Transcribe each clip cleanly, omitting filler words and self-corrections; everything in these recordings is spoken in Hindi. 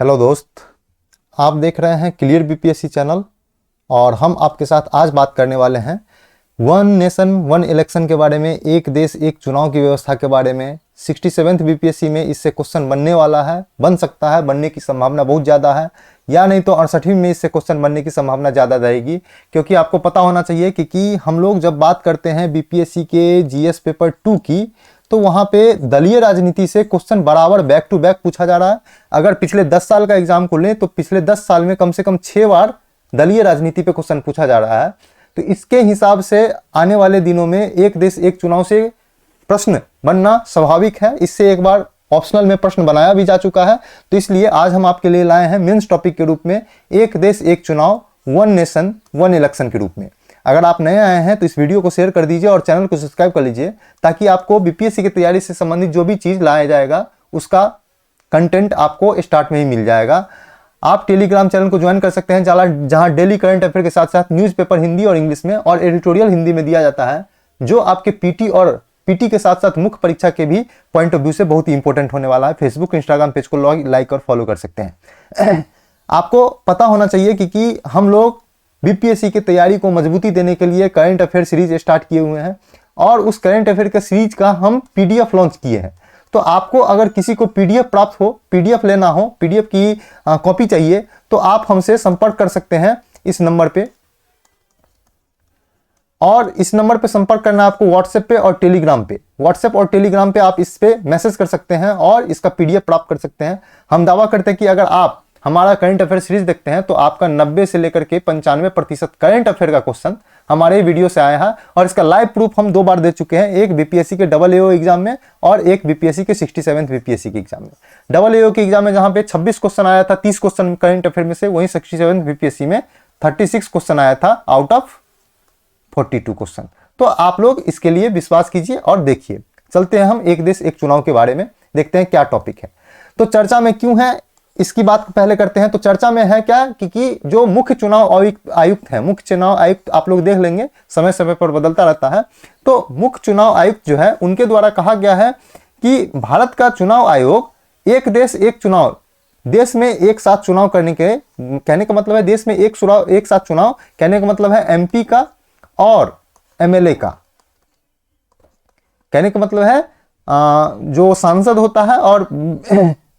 हेलो दोस्त, आप देख रहे हैं क्लियर बीपीएससी चैनल और हम आपके साथ आज बात करने वाले हैं वन नेशन वन इलेक्शन के बारे में, एक देश एक चुनाव की व्यवस्था के बारे में। 67th बीपीएससी में इससे क्वेश्चन बनने वाला है, बन सकता है, बनने की संभावना बहुत ज़्यादा है, या नहीं तो 68वीं में इससे क्वेश्चन बनने की संभावना ज़्यादा रहेगी। क्योंकि आपको पता होना चाहिए कि हम लोग जब बात करते हैं बीपीएससी के जीएस पेपर 2 की, तो वहाँ पे दलीय राजनीति से क्वेश्चन बराबर बैक टू बैक पूछा जा रहा है। अगर पिछले 10 साल का एग्जाम को लें तो पिछले 10 साल में कम से कम 6 बार दलीय राजनीति पे क्वेश्चन पूछा जा रहा है। तो इसके हिसाब से आने वाले दिनों में एक देश एक चुनाव से प्रश्न बनना स्वाभाविक है। इससे एक बार ऑप्शनल में प्रश्न बनाया भी जा चुका है। तो इसलिए आज हम आपके लिए लाए हैं मेंस टॉपिक के रूप में एक देश एक चुनाव, वन नेशन वन इलेक्शन के रूप में। अगर आप नए आए हैं तो इस वीडियो को शेयर कर दीजिए और चैनल को सब्सक्राइब कर लीजिए, ताकि आपको बीपीएससी की तैयारी से संबंधित जो भी चीज़ लाया जाएगा उसका कंटेंट आपको स्टार्ट में ही मिल जाएगा। आप टेलीग्राम चैनल को ज्वाइन कर सकते हैं, जहां डेली करंट अफेयर के साथ साथ न्यूज़पेपर हिंदी और इंग्लिश में और एडिटोरियल हिंदी में दिया जाता है, जो आपके पीटी के साथ साथ मुख्य परीक्षा के भी पॉइंट ऑफ व्यू से बहुत ही इंपॉर्टेंट होने वाला है। फेसबुक इंस्टाग्राम पेज को लाइक और फॉलो कर सकते हैं। आपको पता होना चाहिए कि हम लोग बीपीएससी की तैयारी को मजबूती देने के लिए करंट अफेयर सीरीज स्टार्ट किए हुए हैं और उस करंट अफेयर के सीरीज का हम पीडीएफ लॉन्च किए हैं। तो आपको अगर किसी को पीडीएफ प्राप्त हो, पीडीएफ लेना हो, पीडीएफ की कॉपी चाहिए, तो आप हमसे संपर्क कर सकते हैं इस नंबर पे। और इस नंबर पे संपर्क करना आपको व्हाट्सएप पे और टेलीग्राम पे। व्हाट्सएप और टेलीग्राम पे आप इस पे मैसेज कर सकते हैं और इसका पीडीएफ प्राप्त कर सकते हैं। हम दावा करते हैं कि अगर आप हमारा करंट अफेयर सीरीज देखते हैं तो आपका 90 से लेकर के 95% करंट अफेयर का क्वेश्चन हमारे वीडियो से आया है। और इसका लाइव प्रूफ हम 2 बार दे चुके हैं, एक बीपीएससी के AAO एग्जाम में और एक बीपीएससी के 67th बीपीएससी के एग्जाम में। AAO के एग्जाम में जहां पे 26 क्वेश्चन आया था 30 क्वेश्चन करंट अफेयर में से, वहीं 67th बीपीएससी में 36 क्वेश्चन आया था आउट ऑफ 42 क्वेश्चन। तो आप लोग इसके लिए विश्वास कीजिए और देखिए। चलते हैं हम एक देश एक चुनाव के बारे में, देखते हैं क्या टॉपिक है। तो चर्चा में क्यों है इसकी बात पहले करते हैं। तो चर्चा में है क्या कि जो मुख्य चुनाव आयुक्त हैं, मुख्य चुनाव आयुक्त आप लोग देख लेंगे, समय समय पर बदलता रहता है। तो मुख्य चुनाव आयुक्त जो है उनके द्वारा कहा गया है कि भारत का चुनाव आयोग एक देश एक चुनाव, देश में एक साथ चुनाव करने के कहने का मतलब है, देश में एक साथ चुनाव कहने का मतलब है एमपी का और एमएलए का। कहने का मतलब है जो सांसद होता है और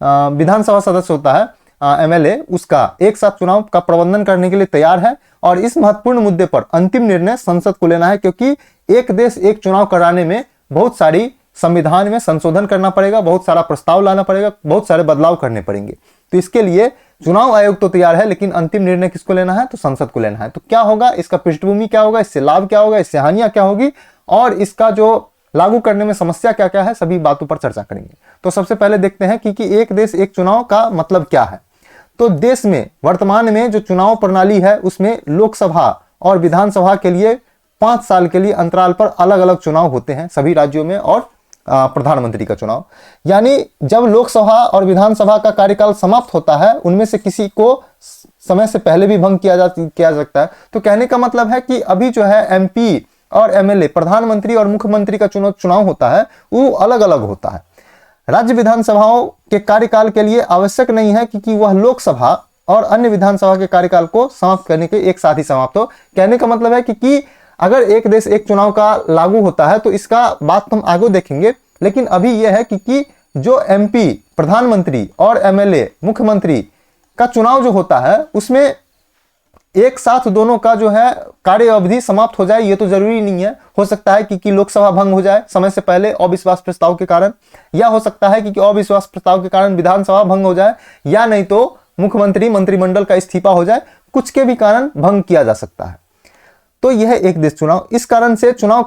विधानसभा सदस्य होता है एमएलए, उसका एक साथ चुनाव का प्रबंधन करने के लिए तैयार है। और इस महत्वपूर्ण मुद्दे पर अंतिम निर्णय संसद को लेना है, क्योंकि एक देश एक चुनाव कराने में बहुत सारी संविधान में संशोधन करना पड़ेगा, बहुत सारा प्रस्ताव लाना पड़ेगा, बहुत सारे बदलाव करने पड़ेंगे। तो इसके लिए चुनाव आयोग तो तैयार है, लेकिन अंतिम निर्णय किसको लेना है? तो संसद को लेना है। तो क्या होगा, इसका पृष्ठभूमि क्या होगा, इससे लाभ क्या होगा, इससे हानियां क्या होगी और इसका जो लागू करने में समस्या क्या क्या है, सभी बातों पर चर्चा करेंगे। तो सबसे पहले देखते हैं कि एक देश एक चुनाव का मतलब क्या है। तो देश में वर्तमान में जो चुनाव प्रणाली है उसमें लोकसभा और विधानसभा के लिए 5 साल के लिए अंतराल पर अलग अलग चुनाव होते हैं सभी राज्यों में, और प्रधानमंत्री का चुनाव। यानी जब लोकसभा और विधानसभा का कार्यकाल समाप्त होता है, उनमें से किसी को समय से पहले भी भंग किया सकता है। तो कहने का मतलब है कि अभी जो है एमपी और एमएलए, प्रधानमंत्री और मुख्यमंत्री का चुनाव होता है, वो अलग अलग होता है। राज्य विधानसभाओं के कार्यकाल के लिए आवश्यक नहीं है कि वह लोकसभा और अन्य विधानसभा के कार्यकाल को समाप्त करने के एक साथ ही समाप्त हो। कहने का मतलब है कि अगर एक देश एक चुनाव का लागू होता है तो इसका बात हम आगे देखेंगे, लेकिन अभी यह है कि जो एमपी, प्रधानमंत्री और एमएलए, मुख्यमंत्री का चुनाव जो होता है उसमें एक साथ दोनों का जो है कार्य अवधि समाप्त हो जाए, ये तो जरूरी नहीं है। हो सकता है कि लोकसभा भंग हो जाए समय से पहले अविश्वास प्रस्ताव के कारण, या हो सकता है कि अविश्वास प्रस्ताव के कारण विधानसभा भंग हो जाए, या नहीं तो मुख्यमंत्री मंत्रिमंडल का इस्तीफा हो जाए, कुछ के भी कारण भंग किया जा सकता है। तो यह एक देश चुनाव, इस कारण से चुनाव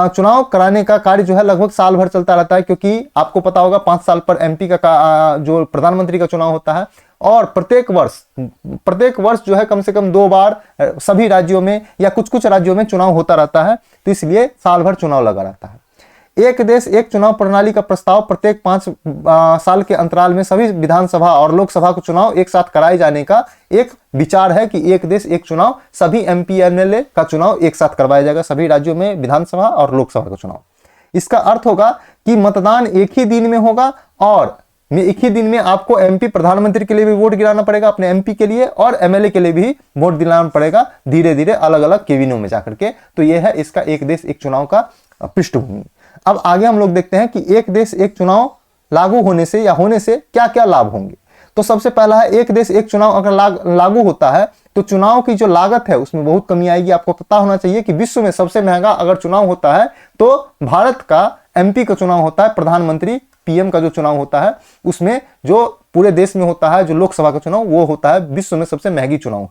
चुनाव कराने का कार्य जो है लगभग साल भर चलता रहता है, क्योंकि आपको पता होगा 5 साल पर एमपी का जो प्रधानमंत्री का चुनाव होता है, और प्रत्येक वर्ष जो है कम से कम 2 बार सभी राज्यों में या कुछ राज्यों में चुनाव होता रहता है। तो इसलिए साल भर चुनाव लगा रहता है। एक देश एक चुनाव प्रणाली का प्रस्ताव प्रत्येक 5 साल के अंतराल में सभी विधानसभा और लोकसभा को चुनाव एक साथ कराए जाने का एक विचार है कि एक देश एक चुनाव, सभी एमपी एमएलए का चुनाव एक साथ करवाया जाएगा सभी राज्यों में, विधानसभा और लोकसभा का चुनाव। इसका अर्थ होगा कि मतदान एक ही दिन में होगा और में एक ही दिन में आपको एमपी प्रधानमंत्री के लिए भी वोट गिराना पड़ेगा अपने एमपी के लिए, और एमएलए के लिए भी वोट दिलाना पड़ेगा धीरे धीरे अलग अलग केबिनों में जाकर के। तो यह है इसका एक देश एक चुनाव का पृष्ठभूमि। अब आगे हम लोग देखते हैं कि एक देश एक चुनाव लागू होने से या होने से क्या क्या लाभ होंगे। तो सबसे पहला है, एक देश एक चुनाव अगर लागू होता है तो चुनाव की जो लागत है उसमें बहुत कमी आएगी। आपको पता होना चाहिए कि विश्व में सबसे महंगा अगर चुनाव होता है तो भारत का एमपी का चुनाव होता है, प्रधानमंत्री पीएम का जो चुनाव होता है उसमें जो पूरे देश में होता है, जो लोकसभा का चुनाव वो होता है विश्व में सबसे महंगी चुनाव।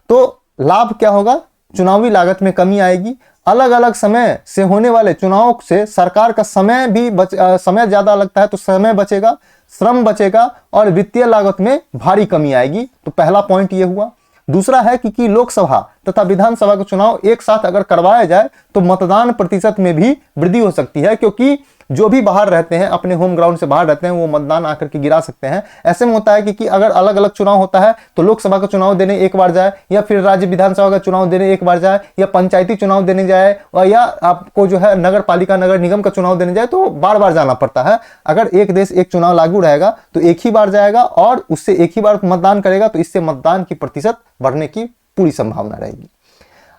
तो लाभ क्या होगा, चुनावी लागत में कमी आएगी। अलग अलग समय से होने वाले चुनाव से सरकार का समय भी समय ज्यादा लगता है तो समय बचेगा, श्रम बचेगा और वित्तीय लागत में भारी कमी आएगी। तो पहला पॉइंट ये हुआ। दूसरा है कि लोकसभा तथा विधानसभा का चुनाव एक साथ अगर करवाया जाए तो मतदान प्रतिशत में भी वृद्धि हो सकती है, क्योंकि जो भी बाहर रहते हैं, अपने होम ग्राउंड से बाहर रहते हैं, वो मतदान आकर के गिरा सकते हैं। ऐसे में होता है कि अगर अलग अलग चुनाव होता है तो लोकसभा का चुनाव देने एक बार जाए, या फिर राज्य विधानसभा का चुनाव देने एक बार जाए, या पंचायती चुनाव देने जाए, और या आपको जो है नगर पालिका नगर निगम का चुनाव देने जाए तो बार बार जाना पड़ता है। अगर एक देश एक चुनाव लागू रहेगा तो एक ही बार जाएगा और उससे एक ही बार मतदान करेगा, तो इससे मतदान की प्रतिशत बढ़ने की पूरी संभावना रहेगी।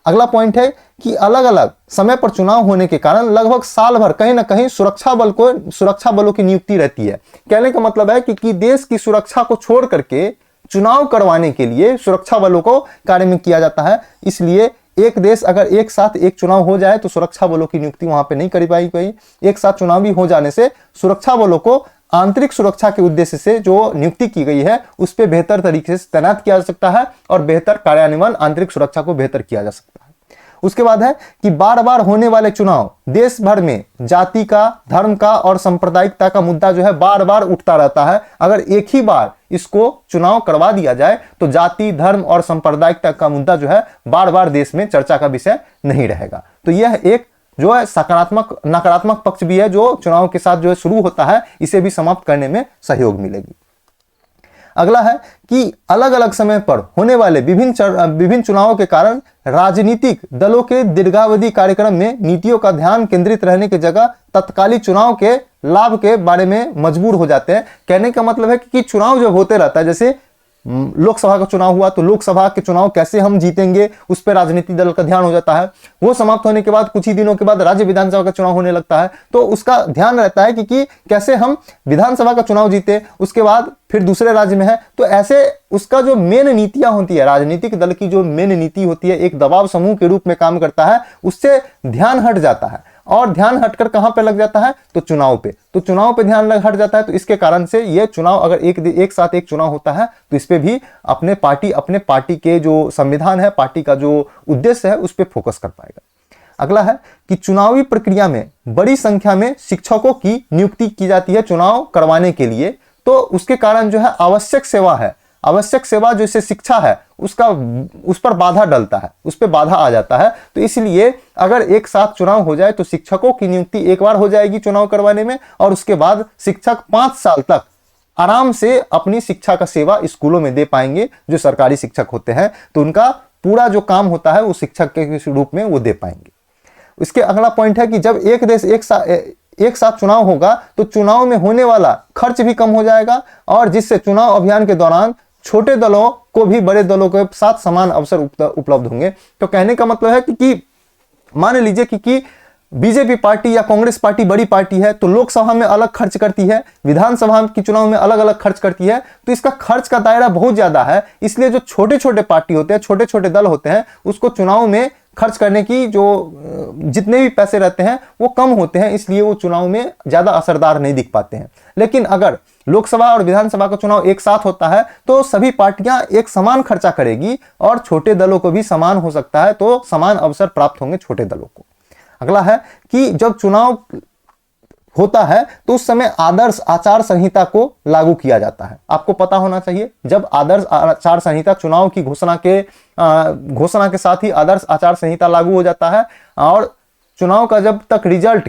अगला पॉइंट है कि अलग अलग समय पर चुनाव होने के कारण लगभग साल भर कहीं ना कहीं सुरक्षा बलों की नियुक्ति रहती है। कहने का मतलब है कि देश की सुरक्षा को छोड़ करके चुनाव करवाने के लिए सुरक्षा बलों को कार्य में किया जाता है। इसलिए एक देश अगर एक साथ एक चुनाव हो जाए तो सुरक्षा बलों की नियुक्ति वहां पे नहीं करी पाई गई। एक साथ चुनाव भी हो जाने से सुरक्षा बलों को आंतरिक सुरक्षा के उद्देश्य से जो नियुक्ति की गई है उस पर बेहतर तरीके से तैनात किया जा सकता है और बेहतर कार्यान्वयन आंतरिक सुरक्षा को बेहतर किया जा सकता है। उसके बाद है कि बार बार होने वाले चुनाव देश भर में जाति का, धर्म का और सांप्रदायिकता का मुद्दा जो है बार बार उठता रहता है। अगर एक ही बार इसको चुनाव करवा दिया जाए तो जाति, धर्म और सांप्रदायिकता का मुद्दा जो है बार बार देश में चर्चा का विषय नहीं रहेगा। तो यह एक जो है सकारात्मक नकारात्मक पक्ष भी है जो चुनाव के साथ जो है शुरू होता है, इसे भी समाप्त करने में सहयोग मिलेगी। अगला है कि अलग अलग समय पर होने वाले विभिन्न चुनावों के कारण राजनीतिक दलों के दीर्घावधि कार्यक्रम में नीतियों का ध्यान केंद्रित रहने की जगह तत्कालीन चुनाव के लाभ के बारे में मजबूर हो जाते हैं। कहने का मतलब है कि चुनाव जब होते रहता है, जैसे लोकसभा का चुनाव हुआ तो लोकसभा के चुनाव कैसे हम जीतेंगे उस पर राजनीतिक दल का ध्यान हो जाता है। वो समाप्त होने के बाद कुछ ही दिनों के बाद राज्य विधानसभा का चुनाव होने लगता है तो उसका ध्यान रहता है कि कैसे हम विधानसभा का चुनाव जीते, उसके बाद फिर दूसरे राज्य में है। तो ऐसे उसका जो मेन नीतियां होती है, राजनीतिक दल की जो मेन नीति होती है, एक दबाव समूह के रूप में काम करता है, उससे ध्यान हट जाता है। और ध्यान हटकर कहां पे लग जाता है, तो चुनाव पे। तो चुनाव पे ध्यान हट जाता है। तो इसके कारण से ये चुनाव अगर एक साथ एक चुनाव होता है तो इस पे भी अपने पार्टी के जो संविधान है, पार्टी का जो उद्देश्य है उस पे फोकस कर पाएगा। अगला है कि चुनावी प्रक्रिया में बड़ी संख्या में शिक्षकों की नियुक्ति की जाती है चुनाव करवाने के लिए। तो उसके कारण जो है आवश्यक सेवा जैसे शिक्षा है उस पर बाधा डलता है, उस पर बाधा आ जाता है। तो इसलिए अगर एक साथ चुनाव हो जाए तो शिक्षकों की नियुक्ति एक बार हो जाएगी चुनाव करवाने में, और उसके बाद शिक्षक 5 साल तक आराम से अपनी शिक्षा का सेवा स्कूलों में दे पाएंगे। जो सरकारी शिक्षक होते हैं तो उनका पूरा जो काम होता है वो शिक्षक के रूप में वो दे पाएंगे। इसके अगला पॉइंट है कि जब एक देश एक साथ चुनाव होगा तो चुनाव में होने वाला खर्च भी कम हो जाएगा, और जिससे चुनाव अभियान के दौरान छोटे दलों को भी बड़े दलों के साथ समान अवसर उपलब्ध होंगे। तो कहने का मतलब है कि मान लीजिए कि बीजेपी पार्टी या कांग्रेस पार्टी बड़ी पार्टी है तो लोकसभा में अलग खर्च करती है, विधानसभा की चुनाव में अलग अलग खर्च करती है, तो इसका खर्च का दायरा बहुत ज्यादा है। इसलिए जो छोटे छोटे पार्टी होते हैं, छोटे छोटे दल होते हैं, उसको चुनाव में खर्च करने की जो जितने भी पैसे रहते हैं वो कम होते हैं, इसलिए वो चुनाव में ज्यादा असरदार नहीं दिख पाते हैं। लेकिन अगर लोकसभा और विधानसभा का चुनाव एक साथ होता है तो सभी पार्टियां एक समान खर्चा करेगी और छोटे दलों को भी समान हो सकता है, तो समान अवसर प्राप्त होंगे छोटे दलों को। अगला है कि जब चुनाव होता है तो उस समय आदर्श आचार संहिता को लागू किया जाता है। आपको पता होना चाहिए जब आदर्श आचार संहिता चुनाव की घोषणा के साथ ही आदर्श आचार संहिता लागू हो जाता है, और चुनाव का जब तक रिजल्ट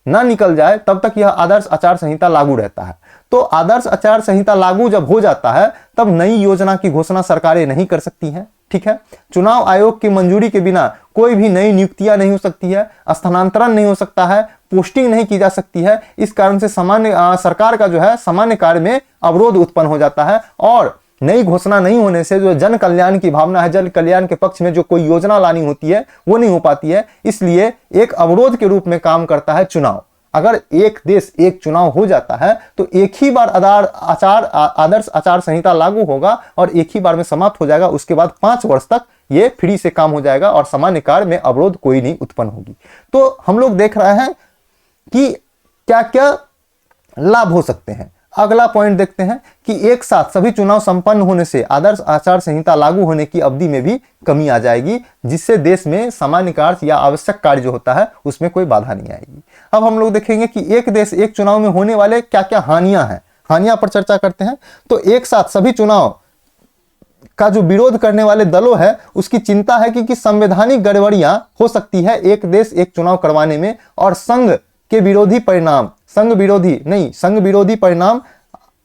ना निकल जाए तब तक यह आदर्श आचार संहिता लागू रहता है। तो आदर्श आचार संहिता लागू जब हो जाता है तब नई योजना की घोषणा सरकारें नहीं कर सकती हैं। ठीक है, चुनाव आयोग की मंजूरी के बिना कोई भी नई नियुक्तियां नहीं हो सकती है, स्थानांतरण नहीं हो सकता है, पोस्टिंग नहीं की जा सकती है। इस कारण से सामान्य सरकार का जो है सामान्य कार्य में अवरोध उत्पन्न हो जाता है और नई घोषणा नहीं होने से जो जन कल्याण की भावना है, जन कल्याण के पक्ष में जो कोई योजना लानी होती है वो नहीं हो पाती है। इसलिए एक अवरोध के रूप में काम करता है चुनाव। अगर एक देश एक चुनाव हो जाता है तो एक ही बार आदर्श आचार संहिता लागू होगा और एक ही बार में समाप्त हो जाएगा। उसके बाद 5 वर्ष तक ये फ्री से काम हो जाएगा और सामान्य कार्य में अवरोध कोई नहीं उत्पन्न होगी। तो हम लोग देख रहे हैं कि क्या क्या लाभ हो सकते हैं। अगला पॉइंट देखते हैं कि एक साथ सभी चुनाव संपन्न होने से आदर्श आचार संहिता लागू होने की अवधि में भी कमी आ जाएगी, जिससे देश में सामान्य कार्य या आवश्यक कार्य जो होता है उसमें कोई बाधा नहीं आएगी। अब हम लोग देखेंगे कि एक देश एक चुनाव में होने वाले क्या क्या हानियां हैं, हानियां पर चर्चा करते हैं। तो एक साथ सभी चुनाव का जो विरोध करने वाले दलों है उसकी चिंता है कि संवैधानिक गड़बड़ियां हो सकती है एक देश एक चुनाव करवाने में और संघ विरोधी परिणाम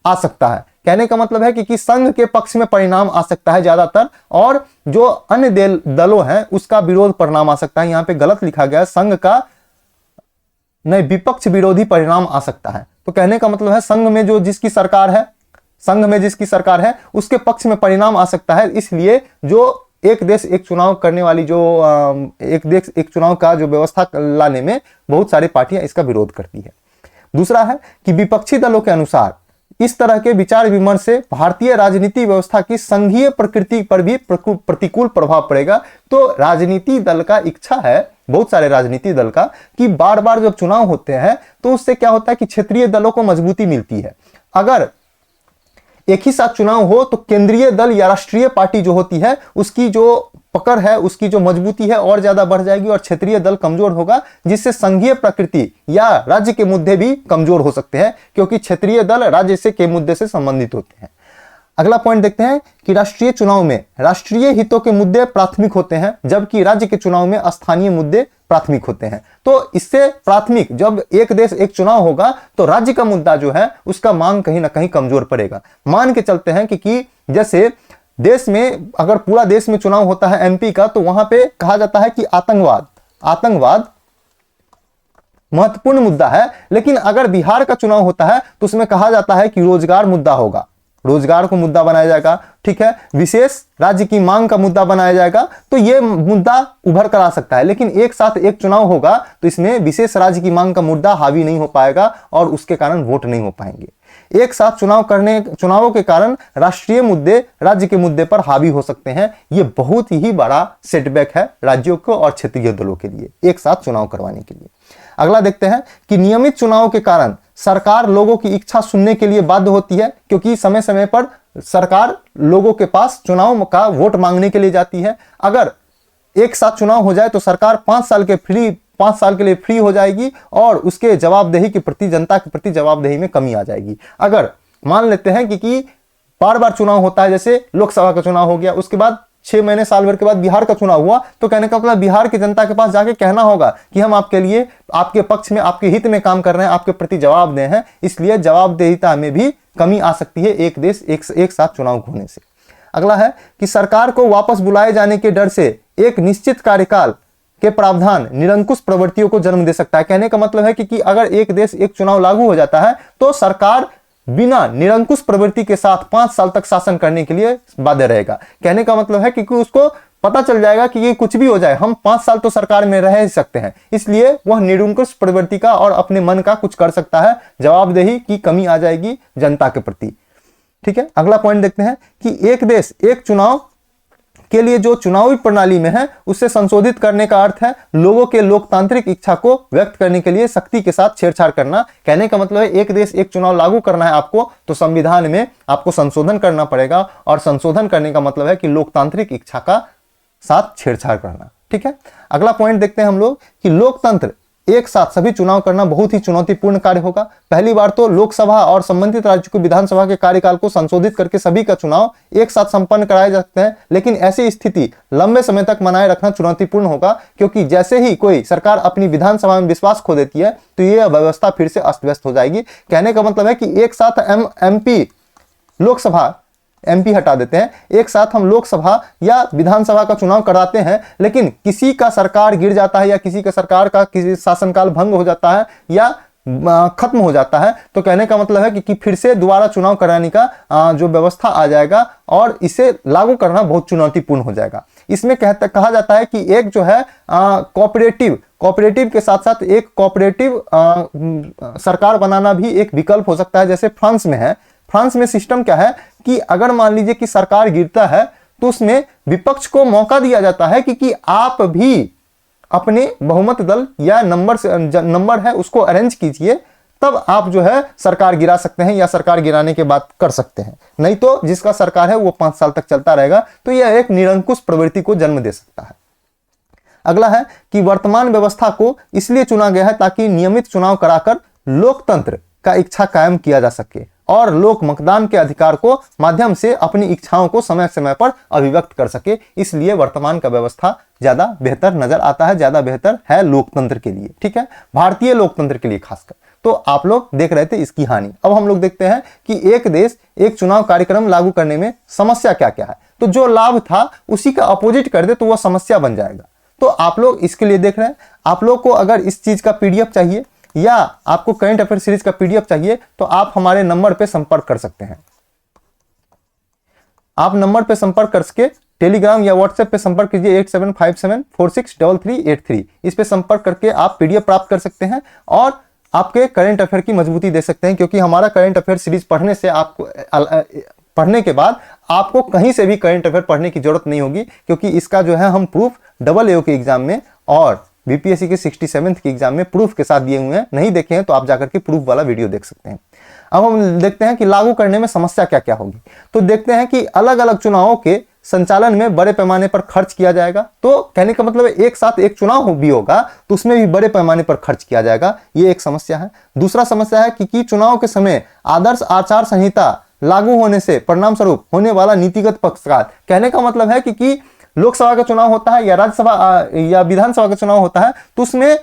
आ सकता है। कहने का मतलब है कि संघ के पक्ष में परिणाम आ सकता है ज्यादातर और जो अन्य दलों हैं उसका विरोध परिणाम आ सकता है। यहां पे गलत लिखा गया है, संघ का नहीं, विपक्ष विरोधी परिणाम आ सकता है। तो कहने का मतलब है संघ में जिसकी सरकार है उसके पक्ष में परिणाम आ सकता है। इसलिए जो एक देश एक चुनाव करने वाली जो एक देश एक चुनाव का जो व्यवस्था लाने में बहुत सारी पार्टियां इसका विरोध करती है। दूसरा है कि विपक्षी दलों के अनुसार इस तरह के विचार विमर्श से भारतीय राजनीति व्यवस्था की संघीय प्रकृति पर भी प्रतिकूल प्रभाव पड़ेगा। तो राजनीति दल का इच्छा है, बहुत सारे राजनीति दल का, कि बार बार जब चुनाव होते हैं तो उससे क्या होता है कि क्षेत्रीय दलों को मजबूती मिलती है। अगर एक ही साथ चुनाव हो तो केंद्रीय दल या राष्ट्रीय पार्टी जो होती है उसकी जो पकड़ है, उसकी जो मजबूती है और ज्यादा बढ़ जाएगी और क्षेत्रीय दल कमजोर होगा, जिससे संघीय प्रकृति या राज्य के मुद्दे भी कमजोर हो सकते हैं, क्योंकि क्षेत्रीय दल राज्य से के मुद्दे से संबंधित होते हैं। अगला पॉइंट देखते हैं कि राष्ट्रीय चुनाव में राष्ट्रीय हितों के मुद्दे प्राथमिक होते हैं, जबकि राज्य के चुनाव में स्थानीय मुद्दे प्राथमिक होते हैं। तो इससे प्राथमिक, जब एक देश एक चुनाव होगा तो राज्य का मुद्दा जो है उसका मांग कहीं ना कहीं कमजोर पड़ेगा। मान के चलते हैं कि जैसे देश में अगर पूरा देश में चुनाव होता है एमपी का, तो वहां पे कहा जाता है कि आतंकवाद महत्वपूर्ण मुद्दा है, लेकिन अगर बिहार का चुनाव होता है तो उसमें कहा जाता है कि रोजगार मुद्दा होगा, रोजगार को मुद्दा बनाया जाएगा। ठीक है, विशेष राज्य की मांग का मुद्दा बनाया जाएगा। तो यह मुद्दा उभर कर आ सकता है, लेकिन एक साथ एक चुनाव होगा तो इसमें विशेष राज्य की मांग का मुद्दा हावी नहीं हो पाएगा और उसके कारण वोट नहीं हो पाएंगे। एक साथ चुनावों के कारण राष्ट्रीय मुद्दे राज्य के मुद्दे पर हावी हो सकते हैं। यह बहुत ही बड़ा सेटबैक है राज्यों को और क्षेत्रीय दलों के लिए एक साथ चुनाव करवाने के लिए। अगला देखते हैं कि नियमित चुनाव के कारण सरकार लोगों की इच्छा सुनने के लिए बाध्य होती है, क्योंकि समय समय पर सरकार लोगों के पास चुनाव का वोट मांगने के लिए जाती है। अगर एक साथ चुनाव हो जाए तो सरकार 5 साल के लिए फ्री हो जाएगी और उसके जवाबदेही के प्रति, जनता के प्रति जवाबदेही में कमी आ जाएगी। अगर मान लेते हैं कि बार बार चुनाव होता है, जैसे लोकसभा का चुनाव हो गया, उसके बाद 6 महीने साल भर के बाद बिहार का चुनाव हुआ, तो कहने का मतलब बिहार की जनता के पास जाके कहना होगा कि हम आपके लिए, आपके पक्ष में, आपके हित में काम कर रहे हैं, आपके प्रति जवाबदेह हैं। इसलिए जवाबदेहिता में भी कमी आ सकती है एक देश एक साथ चुनाव होने से। अगला है कि सरकार को वापस बुलाए जाने के डर से एक निश्चित कार्यकाल के प्रावधान निरंकुश प्रवृत्तियों को जन्म दे सकता है। कहने का मतलब है कि अगर एक देश एक चुनाव लागू हो जाता है तो सरकार बिना निरंकुश प्रवृत्ति के साथ 5 साल तक शासन करने के लिए बाध्य रहेगा। कहने का मतलब है कि उसको पता चल जाएगा कि ये कुछ भी हो जाए, हम 5 साल तो सरकार में रह ही सकते हैं, इसलिए वह निरंकुश प्रवृत्ति का और अपने मन का कुछ कर सकता है। जवाबदेही की कमी आ जाएगी जनता के प्रति। ठीक है, अगला पॉइंट देखते हैं कि एक देश एक चुनाव के लिए जो चुनावी प्रणाली में है उससे संशोधित करने का अर्थ है लोगों के लोकतांत्रिक इच्छा को व्यक्त करने के लिए शक्ति के साथ छेड़छाड़ करना। कहने का मतलब है एक देश एक चुनाव लागू करना है आपको, तो संविधान में आपको संशोधन करना पड़ेगा, और संशोधन करने का मतलब है कि लोकतांत्रिक इच्छा का साथ छेड़छाड़ करना। ठीक है, अगला पॉइंट देखते हैं हम लोग कि लोकतंत्र एक साथ सभी चुनाव करना बहुत ही चुनौतीपूर्ण कार्य होगा। पहली बार तो लोकसभा और संबंधित राज्य को विधानसभा के कार्यकाल को संशोधित करके सभी का चुनाव एक साथ संपन्न कराए जा सकते हैं, लेकिन ऐसी स्थिति लंबे समय तक बनाए रखना चुनौतीपूर्ण होगा, क्योंकि जैसे ही कोई सरकार अपनी विधानसभा में विश्वास खो देती है तो यह व्यवस्था फिर से अस्त व्यस्त हो जाएगी। कहने का मतलब है कि एक साथ एमपी लोकसभा एमपी हटा देते हैं, एक साथ हम लोकसभा या विधानसभा का चुनाव कराते हैं, लेकिन किसी का सरकार गिर जाता है या किसी का सरकार का किसी शासनकाल भंग हो जाता है या खत्म हो जाता है, तो कहने का मतलब है कि फिर से दोबारा चुनाव कराने का जो व्यवस्था आ जाएगा और इसे लागू करना बहुत चुनौतीपूर्ण हो जाएगा। इसमें कहा जाता है कि एक जो है कोऑपरेटिव के साथ साथ एक कोऑपरेटिव सरकार बनाना भी एक विकल्प हो सकता है, जैसे फ्रांस में है। फ्रांस में सिस्टम क्या है कि अगर मान लीजिए कि सरकार गिरता है तो उसमें विपक्ष को मौका दिया जाता है कि आप भी अपने बहुमत दल या नंबर है उसको अरेंज कीजिए, तब आप जो है सरकार गिरा सकते हैं या सरकार गिराने के बाद कर सकते हैं। नहीं तो जिसका सरकार है वो 5 साल तक चलता रहेगा, तो यह एक निरंकुश प्रवृत्ति को जन्म दे सकता है। अगला है कि वर्तमान व्यवस्था को इसलिए चुना गया है ताकि नियमित चुनाव कराकर लोकतंत्र का इच्छा कायम किया जा सके और लोग मतदान के अधिकार को माध्यम से अपनी इच्छाओं को समय समय पर अभिव्यक्त कर सके। इसलिए वर्तमान का व्यवस्था ज्यादा बेहतर नजर आता है, ज्यादा बेहतर है लोकतंत्र के लिए, ठीक है, भारतीय लोकतंत्र के लिए खासकर। तो आप लोग देख रहे थे इसकी हानि। अब हम लोग देखते हैं कि एक देश एक चुनाव कार्यक्रम लागू करने में समस्या क्या क्या है। तो जो लाभ था उसी का अपोजिट कर दे तो वह समस्या बन जाएगा। तो आप लोग इसके लिए देख रहे हैं। आप लोग को अगर इस चीज का पीडीएफ चाहिए या आपको करंट अफेयर सीरीज का पीडीएफ चाहिए तो आप हमारे नंबर पे संपर्क कर सकते हैं। आप नंबर पे संपर्क करके टेलीग्राम या व्हाट्सएप पे संपर्क कीजिए 8757463383। इस पे संपर्क करके आप पीडीएफ प्राप्त कर सकते हैं और आपके करंट अफेयर की मजबूती दे सकते हैं, क्योंकि हमारा करंट अफेयर सीरीज पढ़ने से आपको पढ़ने के बाद आपको कहीं से भी करंट अफेयर पढ़ने की जरूरत नहीं होगी, क्योंकि इसका जो है हम प्रूफ AA के एग्जाम में और बीपीएससी के 67th के एग्जाम में प्रूफ के साथ दिए हुए हैं। नहीं देखे हैं तो आप जाकर के प्रूफ वाला वीडियो देख सकते हैं। अब हम देखते हैं कि लागू करने में समस्या क्या क्या होगी। तो देखते हैं कि अलग अलग चुनावों के संचालन में बड़े पैमाने पर खर्च किया जाएगा। तो कहने का मतलब एक साथ एक चुनाव भी होगा तो उसमें भी बड़े पैमाने पर खर्च किया जाएगा, ये एक समस्या है। दूसरा समस्या है कि चुनाव के समय आदर्श आचार संहिता लागू होने से परिणाम स्वरूप होने वाला नीतिगत पक्षपात। कहने का मतलब है कि लोकसभा का चुनाव होता है या राज्यसभा या विधानसभा का चुनाव होता है तो उसमें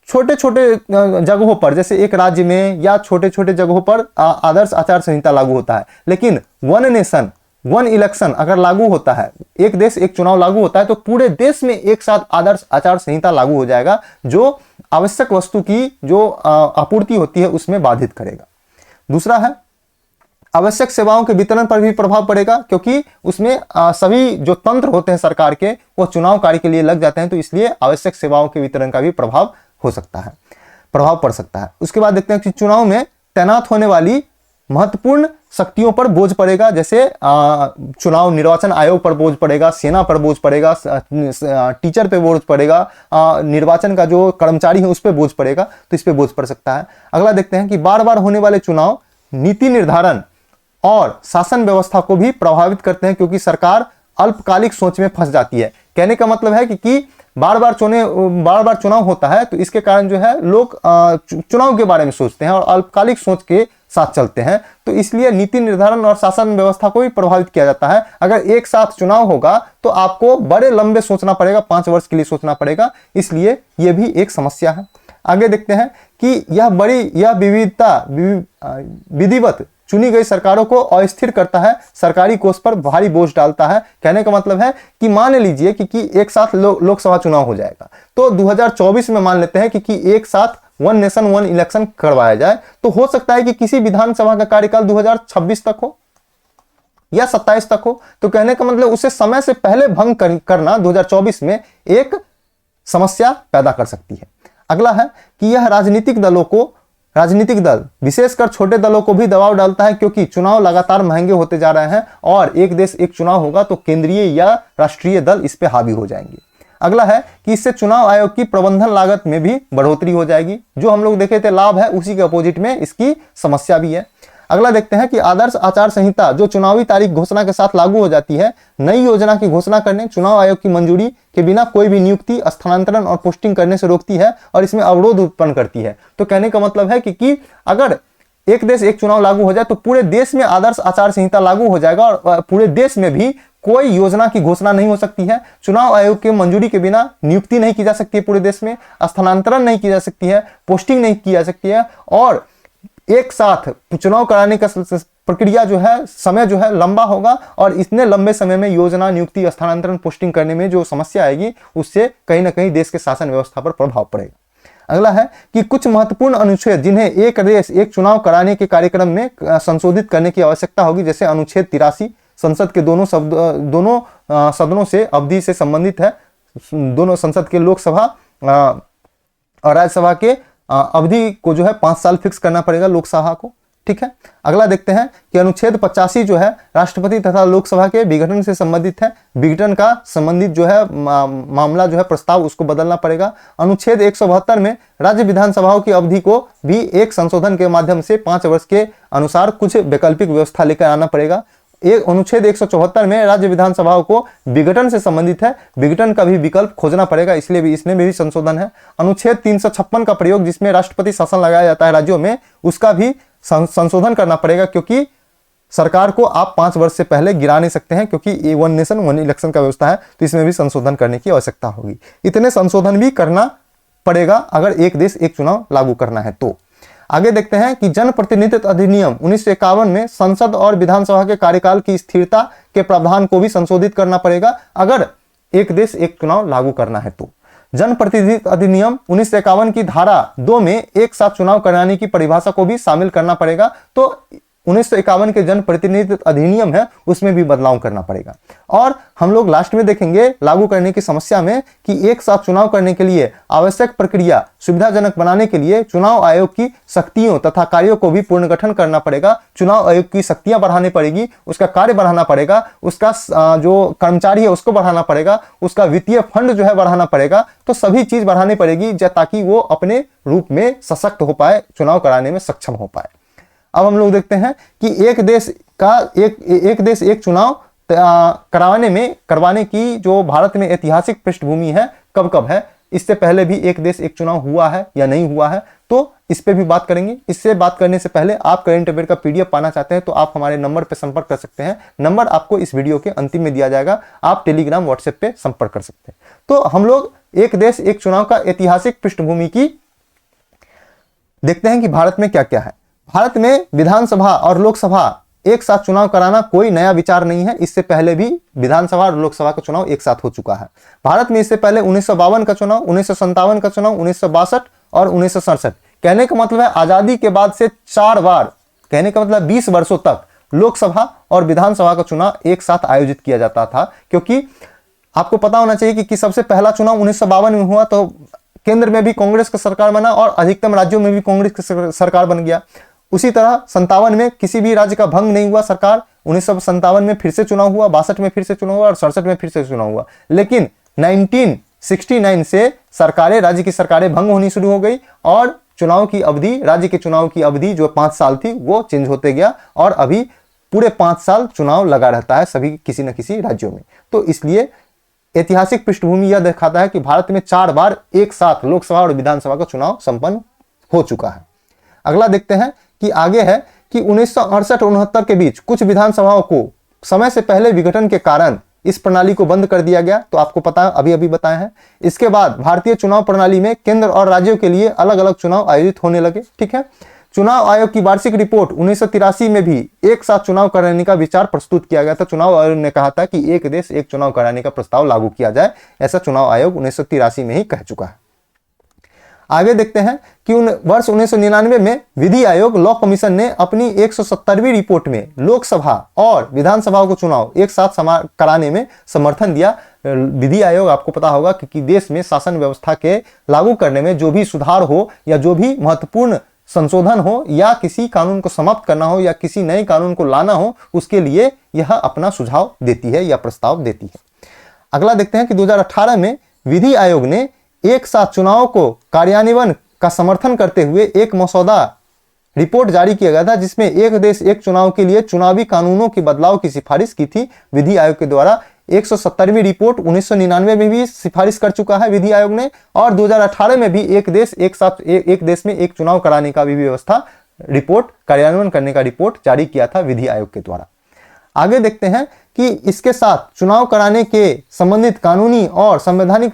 छोटे छोटे जगहों पर, जैसे एक राज्य में या छोटे छोटे जगहों पर आदर्श आचार संहिता लागू होता है, लेकिन वन नेशन वन इलेक्शन अगर लागू होता है, एक देश एक चुनाव लागू होता है, तो पूरे देश में एक साथ आदर्श आचार संहिता लागू हो जाएगा, जो आवश्यक वस्तु की जो आपूर्ति होती है उसमें बाधित करेगा। दूसरा है आवश्यक सेवाओं के वितरण पर भी प्रभाव पड़ेगा, क्योंकि उसमें सभी जो तंत्र होते हैं सरकार के वो चुनाव कार्य के लिए लग जाते हैं, तो इसलिए आवश्यक सेवाओं के वितरण का भी प्रभाव हो सकता है, प्रभाव पड़ सकता है। उसके बाद देखते हैं कि चुनाव में तैनात होने वाली महत्वपूर्ण शक्तियों पर बोझ पड़ेगा, जैसे चुनाव निर्वाचन आयोग पर बोझ पड़ेगा, सेना पर बोझ पड़ेगा, टीचर पे बोझ पड़ेगा, निर्वाचन का जो कर्मचारी है उस पर बोझ पड़ेगा, तो इस पे बोझ पड़ सकता है। अगला देखते हैं कि बार बार होने वाले चुनाव नीति निर्धारण और शासन व्यवस्था को भी प्रभावित करते हैं, क्योंकि सरकार अल्पकालिक सोच में फंस जाती है। कहने का मतलब है कि बार बार चुनाव होता है तो इसके कारण जो है लोग चुनाव के बारे में सोचते हैं और अल्पकालिक सोच के साथ चलते हैं, तो इसलिए नीति निर्धारण और शासन व्यवस्था को भी प्रभावित किया जाता है। अगर एक साथ चुनाव होगा तो आपको बड़े लंबे सोचना पड़ेगा, 5 वर्ष के लिए सोचना पड़ेगा, इसलिए यह भी एक समस्या है। आगे देखते हैं कि यह विधिवत चुनी गई सरकारों को अस्थिर करता है, सरकारी कोष पर भारी बोझ डालता है। कहने का मतलब है कि मान लीजिए कि एक साथ लोकसभा चुनाव हो जाएगा, तो 2024 में मान लेते हैं कि एक साथ वन नेशन वन इलेक्शन करवाया जाए, तो हो सकता है कि किसी विधानसभा का कार्यकाल 2026 तक हो या 27 तक हो। तो कहने का मतलब उसे समय से पहले भंग करना 2024 में एक समस्या पैदा कर सकती है। अगला है कि यह राजनीतिक दल विशेषकर छोटे दलों को भी दबाव डालता है, क्योंकि चुनाव लगातार महंगे होते जा रहे हैं और एक देश एक चुनाव होगा तो केंद्रीय या राष्ट्रीय दल इस पे हावी हो जाएंगे। अगला है कि इससे चुनाव आयोग की प्रबंधन लागत में भी बढ़ोतरी हो जाएगी। जो हम लोग देखे थे लाभ है, उसी के अपोजिट में इसकी समस्या भी है। अगला देखते हैं कि आदर्श आचार संहिता जो चुनावी तारीख घोषणा के साथ लागू हो जाती है, नई योजना की घोषणा करने, चुनाव आयोग की मंजूरी के बिना कोई भी नियुक्ति, स्थानांतरण और पोस्टिंग करने से रोकती है और इसमें अवरोध उत्पन्न करती है। तो कहने का मतलब है कि अगर एक देश एक चुनाव लागू हो जाए तो पूरे देश में आदर्श आचार संहिता लागू हो जाएगा और पूरे देश में भी कोई योजना की घोषणा नहीं हो सकती है, चुनाव आयोग की मंजूरी के बिना नियुक्ति नहीं की जा सकती है पूरे देश में, स्थानांतरण नहीं की जा सकती है, पोस्टिंग नहीं की जा सकती है और एक साथ चुनाव कराने का प्रक्रिया जो है, समय जो है लंबा होगा और इतने लंबे समय में योजना, नियुक्ति, स्थानांतरण, पोस्टिंग करने में जो समस्या आएगी उससे कहीं ना कहीं देश के शासन व्यवस्था पर प्रभाव पड़ेगा। अगला है कि कुछ महत्वपूर्ण अनुच्छेद जिन्हें एक देश एक चुनाव कराने के कार्यक्रम में संशोधित करने की आवश्यकता होगी, जैसे अनुच्छेद 83 संसद के दोनों सदनों से अवधि से संबंधित है, दोनों संसद के लोकसभा और राज्यसभा के अवधि को जो है 5 साल फिक्स करना पड़ेगा लोकसभा को, ठीक है। अगला देखते हैं कि अनुच्छेद 85 जो है राष्ट्रपति तथा लोकसभा के विघटन से संबंधित है, विघटन का संबंधित जो है मामला जो है प्रस्ताव उसको बदलना पड़ेगा। अनुच्छेद 172 में राज्य विधानसभाओं की अवधि को भी एक संशोधन के माध्यम से 5 वर्ष के अनुसार कुछ वैकल्पिक व्यवस्था लेकर आना पड़ेगा। एक अनुच्छेद 174 में राज्य विधानसभाओं को विघटन से संबंधित है, विघटन का भी विकल्प खोजना पड़ेगा, इसलिए भी इसमें भी संशोधन है। अनुच्छेद 356 का प्रयोग जिसमें राष्ट्रपति शासन लगाया जाता है राज्यों में, उसका भी संशोधन करना पड़ेगा क्योंकि सरकार को आप 5 वर्ष से पहले गिरा नहीं सकते हैं क्योंकि ये 1 नेशन 1 इलेक्शन का व्यवस्था है, तो इसमें भी संशोधन करने की आवश्यकता होगी। इतने संशोधन भी करना पड़ेगा अगर एक देश एक चुनाव लागू करना है तो। आगे देखते हैं कि जनप्रतिनिधित्व अधिनियम 1951 में संसद और विधानसभा के कार्यकाल की स्थिरता के प्रावधान को भी संशोधित करना पड़ेगा अगर एक देश एक चुनाव लागू करना है तो। जनप्रतिनिधित्व अधिनियम 1951 की धारा 2 में एक साथ चुनाव कराने की परिभाषा को भी शामिल करना पड़ेगा, तो 1951 के जनप्रतिनिधित्व अधिनियम है उसमें भी बदलाव करना पड़ेगा। और हम लोग लास्ट में देखेंगे लागू करने की समस्या में कि एक साथ चुनाव करने के लिए आवश्यक प्रक्रिया सुविधाजनक बनाने के लिए चुनाव आयोग की शक्तियों तथा कार्यों को भी पुनर्गठन करना पड़ेगा। चुनाव आयोग की शक्तियां बढ़ानी पड़ेगी, उसका कार्य बढ़ाना पड़ेगा, उसका जो कर्मचारी है उसको बढ़ाना पड़ेगा, उसका वित्तीय फंड जो है बढ़ाना पड़ेगा, तो सभी चीज बढ़ानी पड़ेगी ताकि वो अपने रूप में सशक्त हो पाए, चुनाव कराने में सक्षम हो पाए। अब हम लोग देखते हैं कि एक देश एक चुनाव करवाने की जो भारत में ऐतिहासिक पृष्ठभूमि है कब कब है, इससे पहले भी एक देश एक चुनाव हुआ है या नहीं हुआ है, तो इस पे भी बात करेंगे। इससे बात करने से पहले आप करंट अफेयर का पीडीएफ पाना चाहते हैं तो आप हमारे नंबर पे संपर्क कर सकते हैं, नंबर आपको इस वीडियो के अंतिम में दिया जाएगा, आप टेलीग्राम व्हाट्सएप पे संपर्क कर सकते हैं। तो हम लोग एक देश एक चुनाव का ऐतिहासिक पृष्ठभूमि की देखते हैं कि भारत में क्या क्या है। भारत में विधानसभा और लोकसभा एक साथ चुनाव कराना कोई नया विचार नहीं है, इससे पहले भी विधानसभा और लोकसभा का चुनाव एक साथ हो चुका है। भारत में इससे पहले 1952 का चुनाव, 1957 का चुनाव, 1962 और 1967। कहने का मतलब है आजादी के बाद से 4 बार, कहने का मतलब 20 वर्षों तक लोकसभा और विधानसभा का चुनाव एक साथ आयोजित किया जाता था, क्योंकि आपको पता होना चाहिए कि सबसे पहला चुनाव 1952 में हुआ तो केंद्र में भी कांग्रेस का सरकार बना और अधिकतम राज्यों में भी कांग्रेस का सरकार बन गया। उसी तरह 57 में किसी भी राज्य का भंग नहीं हुआ सरकार, 1957 में फिर से चुनाव हुआ, 62 में फिर से चुनाव हुआ और 67 में फिर से चुनाव हुआ। लेकिन 1969 से सरकारें, राज्य की सरकारें भंग होनी शुरू हो गई और चुनाव की अवधि, राज्य के चुनाव की अवधि जो 5 साल थी वो चेंज होते गया और अभी पूरे 5 साल चुनाव लगा रहता है सभी किसी न किसी राज्यों में। तो इसलिए ऐतिहासिक पृष्ठभूमि यह दिखाता है कि भारत में 4 बार एक साथ लोकसभा और विधानसभा का चुनाव संपन्न हो चुका है। अगला देखते हैं कि आगे है कि 1968-69 के बीच कुछ विधानसभाओं को समय से पहले विघटन के कारण इस प्रणाली को बंद कर दिया गया, तो आपको पता है अभी बताए हैं। इसके बाद भारतीय चुनाव प्रणाली में केंद्र और राज्यों के लिए अलग अलग चुनाव आयोजित होने लगे, ठीक है। चुनाव आयोग की वार्षिक रिपोर्ट 1983 में भी एक साथ चुनाव कराने का विचार प्रस्तुत किया गया था। चुनाव आयोग ने कहा था कि एक देश एक चुनाव कराने का प्रस्ताव लागू किया जाए, ऐसा चुनाव आयोग 1983 में ही कह चुका है। आगे देखते हैं कि वर्ष 1999 में विधि आयोग लॉ कमीशन ने अपनी 170वीं रिपोर्ट में लोकसभा और विधानसभाओं को चुनाव एक साथ कराने में समर्थन दिया। विधि आयोग आपको पता होगा कि देश में शासन व्यवस्था के लागू करने में जो भी सुधार हो या जो भी महत्वपूर्ण संशोधन हो या किसी कानून को समाप्त करना हो या किसी नए कानून को लाना हो, उसके लिए यह अपना सुझाव देती है या प्रस्ताव देती है। अगला देखते हैं कि 2018 में विधि आयोग ने एक साथ चुनाव को कार्यान्वयन का समर्थन करते हुए एक मसौदा रिपोर्ट जारी किया गया था जिसमें एक देश एक चुनाव के लिए चुनावी कानूनों के बदलाव की सिफारिश की थी विधि आयोग के द्वारा। 170वीं रिपोर्ट 1999 में भी सिफारिश कर चुका है विधि आयोग ने, और 2018 में भी एक देश में एक चुनाव कराने का भी व्यवस्था रिपोर्ट कार्यान्वयन करने का रिपोर्ट जारी किया था विधि आयोग के द्वारा। आगे देखते हैं कि इसके साथ चुनाव कराने के संबंधित कानूनी और संवैधानिक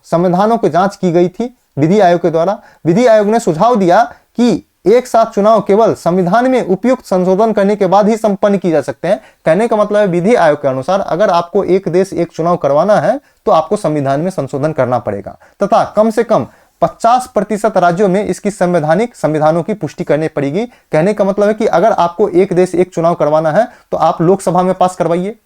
संविधानों की जांच की गई थी विधि आयोग के द्वारा। विधि आयोग ने सुझाव दिया कि एक साथ चुनाव केवल संविधान में उपयुक्त संशोधन करने के बाद ही संपन्न की जा सकते हैं। कहने का मतलब है विधि आयोग के अनुसार अगर आपको एक देश एक चुनाव करवाना है तो आपको संविधान में संशोधन करना पड़ेगा, तथा कम से कम 50% राज्यों में इसकी संविधानों की पुष्टि करनी पड़ेगी। कहने का मतलब है कि अगर आपको एक देश एक चुनाव करवाना है तो आप लोकसभा में पास करवाइए,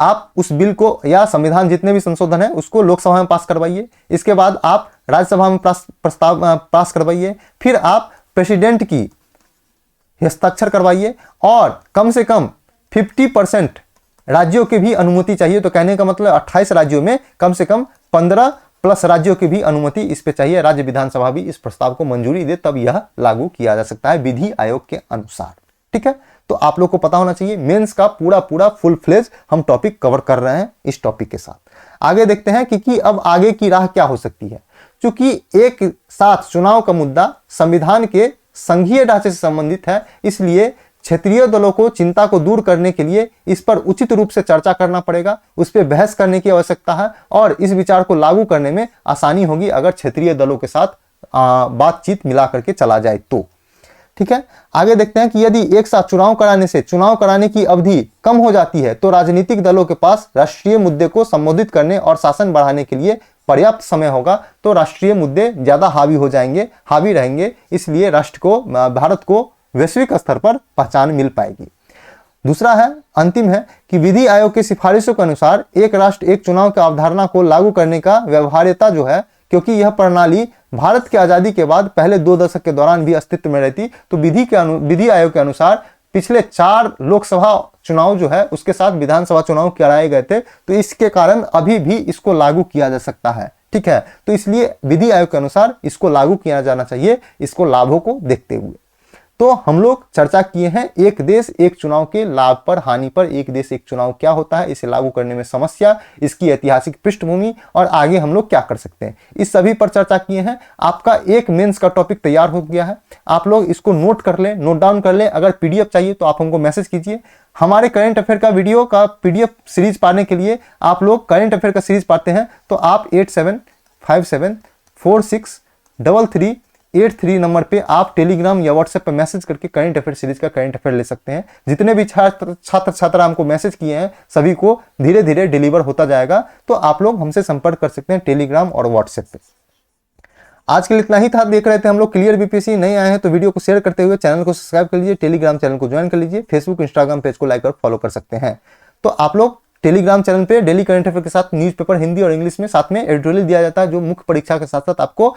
आप उस बिल को या संविधान जितने भी संशोधन है उसको लोकसभा में पास करवाइए। इसके बाद आप राज्यसभा में प्रस्ताव पास करवाइए, फिर आप प्रेसिडेंट की हस्ताक्षर करवाइए, और कम से कम 50% राज्यों की भी अनुमति चाहिए। तो कहने का मतलब 28 राज्यों में कम से कम 15+ राज्यों की भी अनुमति इस पे चाहिए। राज्य विधानसभा भी इस प्रस्ताव को मंजूरी दे तब यह लागू किया जा सकता है विधि आयोग के अनुसार। ठीक है, तो आप लोग को पता होना चाहिए मेंस का पूरा फुल फ्लेज हम टॉपिक कवर कर रहे हैं इस टॉपिक के साथ। आगे देखते हैं कि अब आगे की राह क्या हो सकती है। क्योंकि एक साथ चुनाव का मुद्दा संविधान के संघीय ढांचे से संबंधित है, इसलिए क्षेत्रीय दलों को चिंता को दूर करने के लिए इस पर उचित रूप से चर्चा करना पड़ेगा, उस पर बहस करने की आवश्यकता है, और इस विचार को लागू करने में आसानी होगी अगर क्षेत्रीय दलों के साथ बातचीत मिला करके चला जाए तो। ठीक है, आगे देखते हैं कि यदि एक साथ चुनाव कराने से चुनाव कराने की अवधि कम हो जाती है तो राजनीतिक दलों के पास राष्ट्रीय मुद्दे को संबोधित करने और शासन बढ़ाने के लिए पर्याप्त समय होगा, तो राष्ट्रीय मुद्दे ज्यादा हावी रहेंगे, इसलिए भारत को वैश्विक स्तर पर पहचान मिल पाएगी। दूसरा है, अंतिम है कि विधि आयोग की सिफारिशों के अनुसार एक राष्ट्र एक चुनाव की अवधारणा को लागू करने का व्यवहार्यता जो है, क्योंकि यह प्रणाली भारत की आजादी के बाद पहले 2 दशक के दौरान भी अस्तित्व में रहती, तो विधि आयोग के अनुसार पिछले 4 लोकसभा चुनाव जो है उसके साथ विधानसभा चुनाव कराए गए थे, तो इसके कारण अभी भी इसको लागू किया जा सकता है। ठीक है, तो इसलिए विधि आयोग के अनुसार इसको लागू किया जाना चाहिए, इसको लाभों को देखते हुए। तो हम लोग चर्चा किए हैं एक देश एक चुनाव के लाभ पर, हानि पर। एक देश एक चुनाव क्या होता है, इसे लागू करने में समस्या, इसकी ऐतिहासिक पृष्ठभूमि, और आगे हम लोग क्या कर सकते हैं, इस सभी पर चर्चा किए हैं। आपका एक मेंस का टॉपिक तैयार हो गया है, आप लोग इसको नोट डाउन कर लें। अगर पीडीएफ चाहिए तो आप हमको मैसेज कीजिए। हमारे करंट अफेयर का वीडियो का पीडीएफ सीरीज पाने के लिए आप लोग करंट अफेयर का सीरीज पाते हैं तो आप 8757463383 नंबर पे आप टेलीग्राम या व्हाट्सएप पे मैसेज करके करंट अफेयर सीरीज का करंट अफेयर ले सकते हैं। जितने भी छात्र हमको मैसेज किए हैं सभी को धीरे धीरे डिलीवर होता जाएगा, तो आप लोग हमसे संपर्क कर सकते हैं टेलीग्राम और व्हाट्सएप पे। आज के लिए इतना ही था। देख रहे थे हम लोग क्लियर बीपीएससी। नए आए हैं तो वीडियो को शेयर करते हुए चैनल को सब्सक्राइब कर लीजिए, टेलीग्राम चैनल को ज्वाइन कर लीजिए, फेसबुक इंस्टाग्राम पेज को लाइक और फॉलो कर सकते हैं। तो आप लोग टेलीग्राम चैनल पे डेली करंट अफेयर के साथ न्यूज़पेपर हिंदी और इंग्लिश में साथ में एडिटोरियल दिया जाता है, जो मुख्य परीक्षा के साथ साथ आपको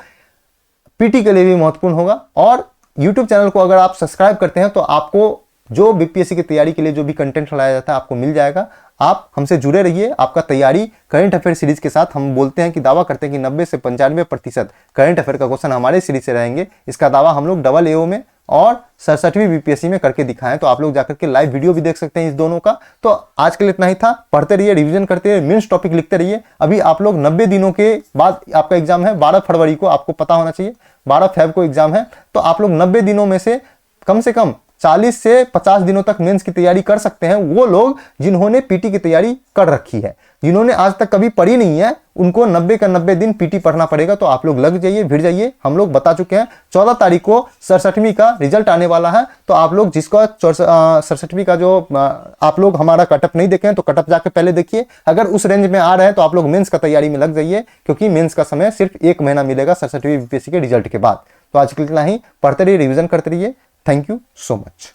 पीटी के लिए भी महत्वपूर्ण होगा। और यूट्यूब चैनल को अगर आप सब्सक्राइब करते हैं तो आपको जो बीपीएससी की तैयारी के लिए जो भी कंटेंट लाया जाता है आपको मिल जाएगा। आप हमसे जुड़े रहिए। आपका तैयारी करंट अफेयर सीरीज के साथ, हम बोलते हैं कि दावा करते हैं कि 90 से 95% करंट अफेयर का क्वेश्चन हमारे सीरीज से रहेंगे। इसका दावा हम लोग डबल एओ में और 67वीं बीपीएससी में करके दिखाएं, तो आप लोग जाकर के लाइव वीडियो भी देख सकते हैं इस दोनों का। तो आज के लिए इतना ही था। पढ़ते रहिए, रिवीजन करते रहिए, मेंस टॉपिक लिखते रहिए। अभी आप लोग 90 दिनों के बाद आपका एग्जाम है, 12 फरवरी को, आपको पता होना चाहिए 12 फेब को एग्जाम है। तो आप लोग 90 दिनों में से कम 40 से 50 दिनों तक मेंस की तैयारी कर सकते हैं। वो लोग जिन्होंने पीटी की तैयारी कर रखी है, जिन्होंने आज तक कभी पढ़ी नहीं है, उनको 90 का 90 दिन पीटी पढ़ना पड़ेगा। तो आप लोग लग जाइए, भिड़ जाइए। हम लोग बता चुके हैं 14 तारीख को 67वीं का रिजल्ट आने वाला है। तो आप लोग जिसका 67वीं का जो आप लोग हमारा कटअप नहीं देखे हैं तो कटअप जाके पहले देखिए। अगर उस रेंज में आ रहे हैं तो आप लोग मेंस का तैयारी में लग जाइए, क्योंकि मेंस का समय सिर्फ 1 महीना मिलेगा 67वीं बीपीएससी के रिजल्ट के बाद। तो आज के लिए इतना ही। पढ़ते रहिए, रिविजन करते रहिए। Thank you so much.